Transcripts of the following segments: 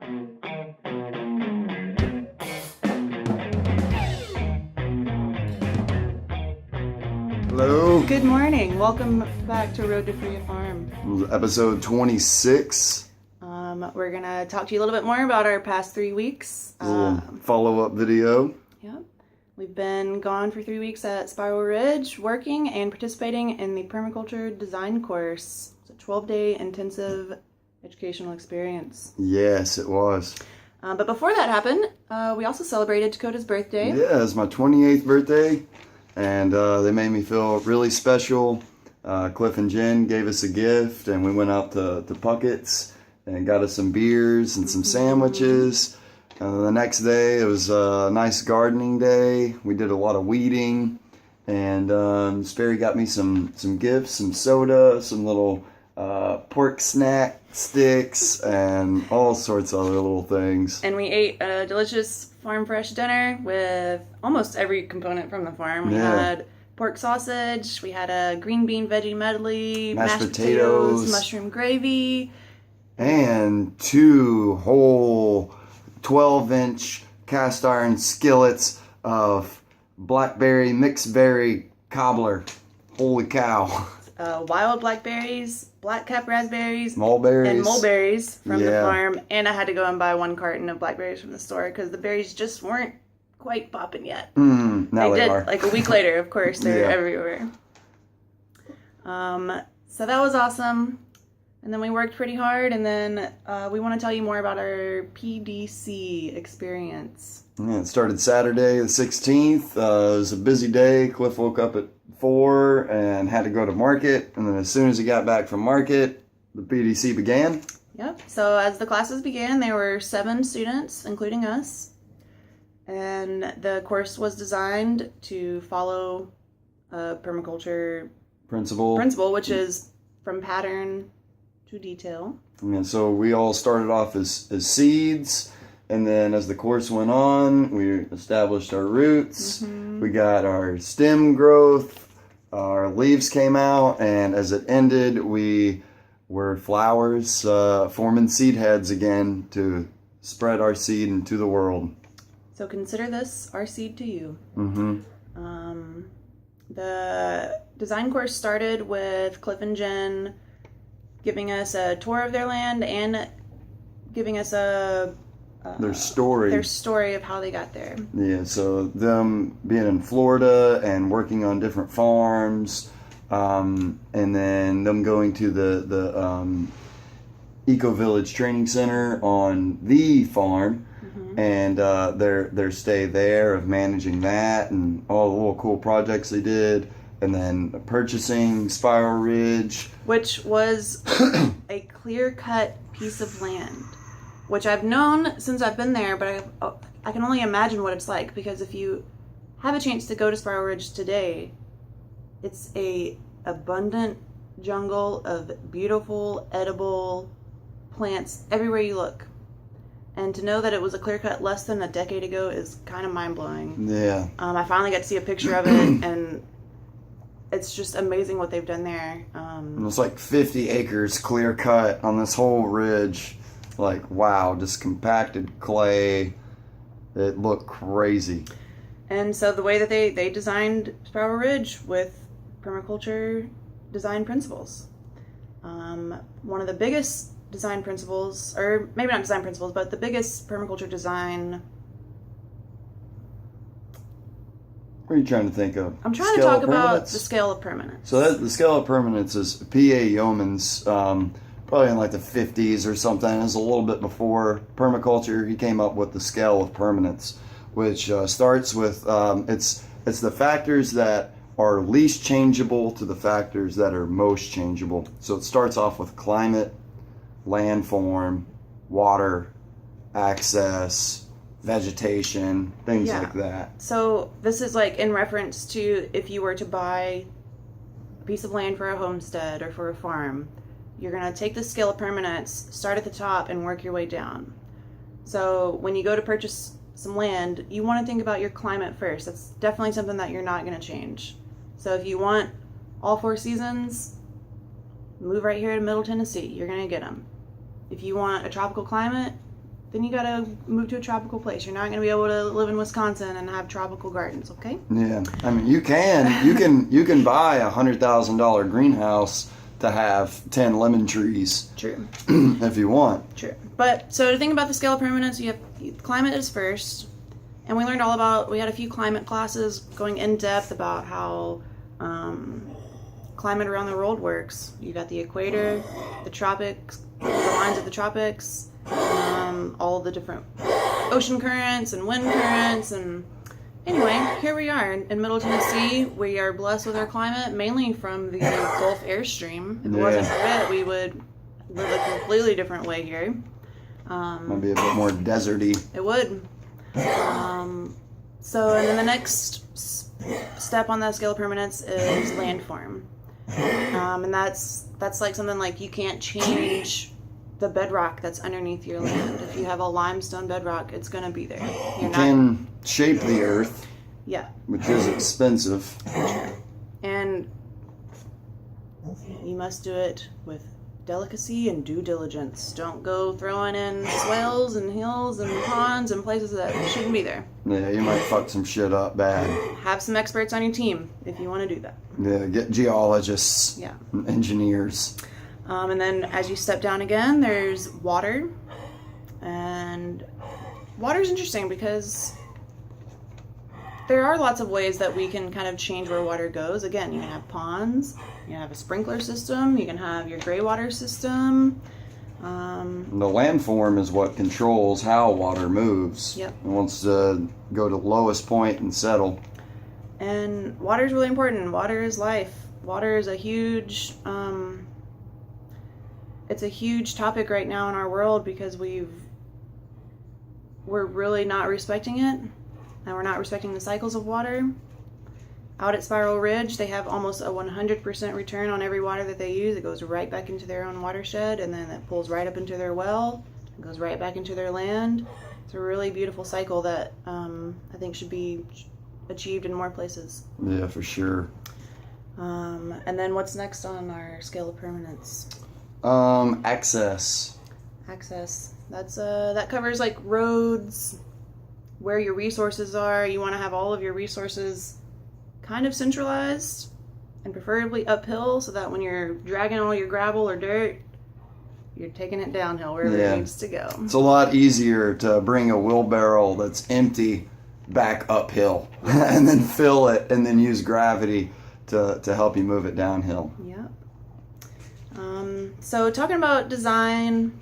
Hello. Good morning. Welcome back to Road to Freia Farm. Episode 26. We're going to talk to you a little bit more about our past 3 weeks. A little follow-up video. Yep. We've been gone for 3 weeks at Spiral Ridge, working and participating in the permaculture design course. It's a 12-day intensive educational experience. Yes, it was. But before that happened, we also celebrated Dakota's birthday. Yeah, it was my 28th birthday, and they made me feel really special. Cliff and Jen gave us a gift, and we went out to Puckett's and got us some beers and some sandwiches. The next day, it was a nice gardening day. We did a lot of weeding, and Sperry got me some gifts, some soda, some little pork snack sticks, and all sorts of other little things. And we ate a delicious farm fresh dinner with almost every component from the farm. We had pork sausage, we had a green bean veggie medley, mashed potatoes, mushroom gravy, and 2 whole 12-inch cast iron skillets of blackberry mixed berry cobbler. Holy cow. Wild blackberries, black cap raspberries, mulberries, and mulberries from the farm. And I had to go and buy 1 carton of blackberries from the store because the berries just weren't quite popping yet. Now they are. Like a week later, of course, they're everywhere. So that was awesome. And then we worked pretty hard, and then we want to tell you more about our PDC experience. Yeah, it started Saturday the 16th. It was a busy day. Cliff woke up at 4 and had to go to market. And then as soon as he got back from market, the PDC began. Yep. So as the classes began, there were 7 students, including us. And the course was designed to follow a permaculture principle, which is from pattern to detail. Yeah, so we all started off as seeds, and then as the course went on, we established our roots. We got our stem growth, our leaves came out, and as it ended, we were flowers forming seed heads again to spread our seed into the world. So consider this our seed to you. The design course started with Cliff and Jen giving us a tour of their land and giving us their story of how they got there. Yeah, so them being in Florida and working on different farms, and then them going to the Eco Village Training Center on the farm, and their stay there of managing that and all the little cool projects they did. And then purchasing Spiral Ridge, which was a clear-cut piece of land, which I've known since I've been there, but I can only imagine what it's like, because if you have a chance to go to Spiral Ridge today, it's a abundant jungle of beautiful, edible plants everywhere you look. And to know that it was a clear cut less than a decade ago is kind of mind-blowing. Yeah. I finally got to see a picture of it, and it's just amazing what they've done there. It was like 50 acres clear cut on this whole ridge. Like, wow, just compacted clay. It looked crazy. And so the way that they designed Spiral Ridge with permaculture design principles. One of the biggest design principles, or maybe not design principles, but the biggest permaculture design. What are you trying to think of? I'm trying to talk about the Scale of Permanence. So the Scale of Permanence is P.A. Yeoman's, probably in like the 50s or something. It was a little bit before permaculture. He came up with the Scale of Permanence, which starts with, it's the factors that are least changeable to the factors that are most changeable. So it starts off with climate, landform, water, access, vegetation, things like that. So this is like in reference to if you were to buy a piece of land for a homestead or for a farm, you're going to take the Scale of Permanence, start at the top, and work your way down. So when you go to purchase some land, you want to think about your climate first. That's definitely something that you're not going to change. So if you want all 4 seasons, move right here to Middle Tennessee. You're going to get them. If you want a tropical climate, then you gotta move to a tropical place. You're not gonna be able to live in Wisconsin and have tropical gardens, okay? Yeah, I mean, you can buy $100,000 greenhouse to have 10 lemon trees. True. If you want. True. But so to think about the scale of permanence, you have climate is first, and we learned all about. We had a few climate classes going in depth about how climate around the world works. You got the equator, the tropics, the lines of the tropics, all the different ocean currents and wind currents, and anyway, here we are in Middle Tennessee. We are blessed with our climate mainly from the Gulf Airstream. If it wasn't for it, we would live a completely different way here. Might be a bit more deserty. It would. So, and then the next step on that scale of permanence is landform. And that's like something like you can't change the bedrock that's underneath your land. If you have a limestone bedrock, it's going to be there. You can shape the earth. Yeah. Which is expensive. And you must do it with delicacy and due diligence. Don't go throwing in swales and hills and ponds and places that shouldn't be there. Yeah, you might fuck some shit up bad. Have some experts on your team if you want to do that. Yeah, get geologists. Yeah. And engineers. And then as you step down again, there's water. And water's interesting because there are lots of ways that we can kind of change where water goes. Again, you can have ponds, you can have a sprinkler system, you can have your gray water system. The landform is what controls how water moves. Yep. It wants to go to the lowest point and settle. And water is really important. Water is life. Water is a huge, it's a huge topic right now in our world because we're really not respecting it. And we're not respecting the cycles of water. Out at Spiral Ridge, they have almost a 100% return on every water that they use. It goes right back into their own watershed, and then it pulls right up into their well. It goes right back into their land. It's a really beautiful cycle that I think should be achieved in more places. Yeah, for sure. And then what's next on our scale of permanence? Access. Access. That covers like roads, where your resources are. You want to have all of your resources kind of centralized and preferably uphill so that when you're dragging all your gravel or dirt, you're taking it downhill wherever it needs to go. It's a lot easier to bring a wheelbarrow that's empty back uphill and then fill it and then use gravity to help you move it downhill. Yep. So talking about design,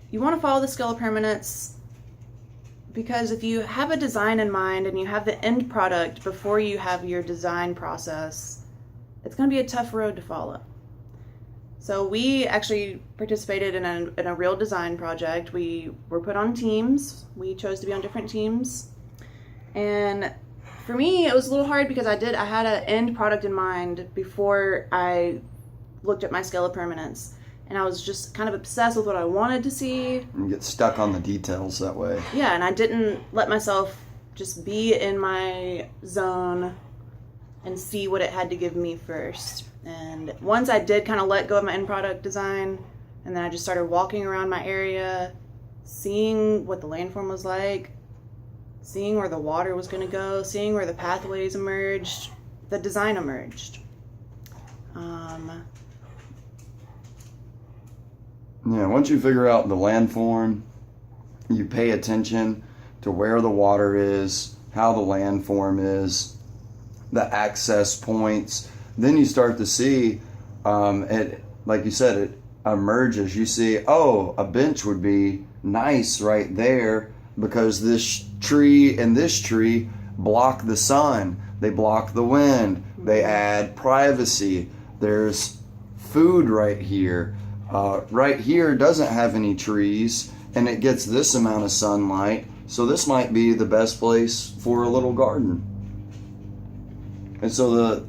you want to follow the scale of permanence because if you have a design in mind and you have the end product before you have your design process, it's going to be a tough road to follow. So we actually participated in a real design project. We were put on teams. We chose to be on different teams. And for me, it was a little hard because I had an end product in mind before I looked at my scale of permanence. And I was just kind of obsessed with what I wanted to see. And get stuck on the details that way. Yeah, and I didn't let myself just be in my zone and see what it had to give me first. And once I did kind of let go of my end product design, and then I just started walking around my area, seeing what the landform was like, seeing where the water was going to go, seeing where the pathways emerged, the design emerged. Yeah, once you figure out the landform, you pay attention to where the water is, how the landform is, the access points. Then you start to see, it, like you said, it emerges. You see, oh, a bench would be nice right there because this tree and this tree block the sun. They block the wind. They add privacy. There's food right here. Right here doesn't have any trees and it gets this amount of sunlight. So this might be the best place for a little garden. And so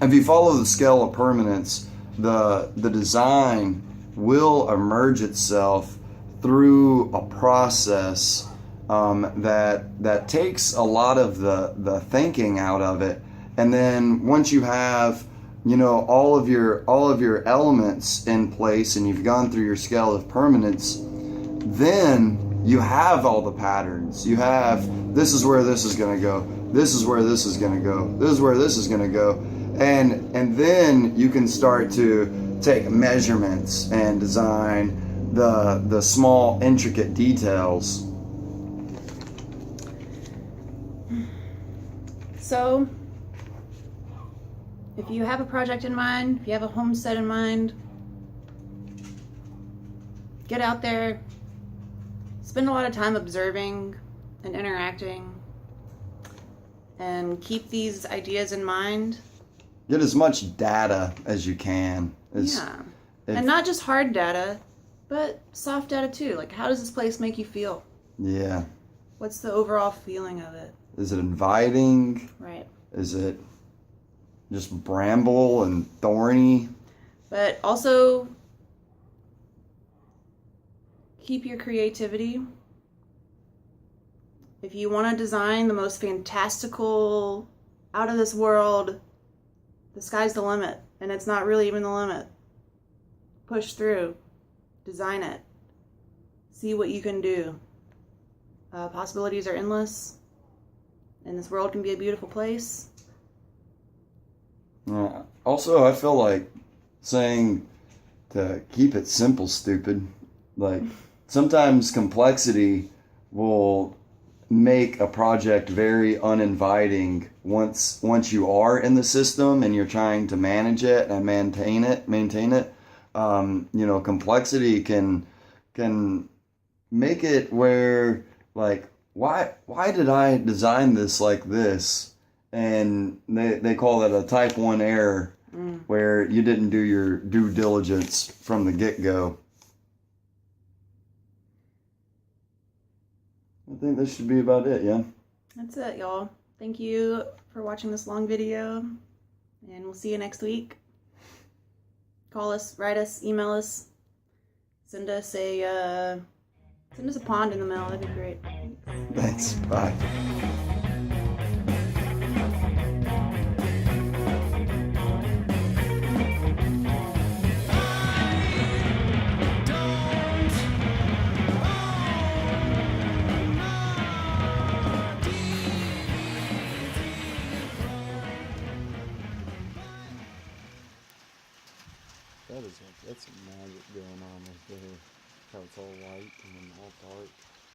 if you follow the scale of permanence, the design will emerge itself through a process that takes a lot of the thinking out of it. And then once you have all of your elements in place and you've gone through your scale of permanence, then you have all the patterns. You have, this is where this is going to go. This is where this is going to go. This is where this is going to go. And then you can start to take measurements and design the small intricate details. So, if you have a project in mind, if you have a homestead in mind, get out there, spend a lot of time observing and interacting, and keep these ideas in mind. Get as much data as you can. And not just hard data, but soft data too. Like, how does this place make you feel? Yeah. What's the overall feeling of it? Is it inviting? Right. Is it just bramble and thorny? But also, keep your creativity. If you want to design the most fantastical, out of this world, the sky's the limit. And it's not really even the limit. Push through. Design it. See what you can do. Possibilities are endless. And this world can be a beautiful place. Also, I feel like saying to keep it simple, stupid. Like, sometimes complexity will make a project very uninviting once you are in the system and you're trying to manage it and maintain it. Complexity can make it where, like, why did I design this like this? And they call that a type 1 error, where you didn't do your due diligence from the get-go. I think this should be about it, yeah? That's it, y'all. Thank you for watching this long video, and we'll see you next week. Call us, write us, email us, send us a pond in the mail. That'd be great. Thanks. Bye. That's some magic going on right there. How it's all white and then all dark.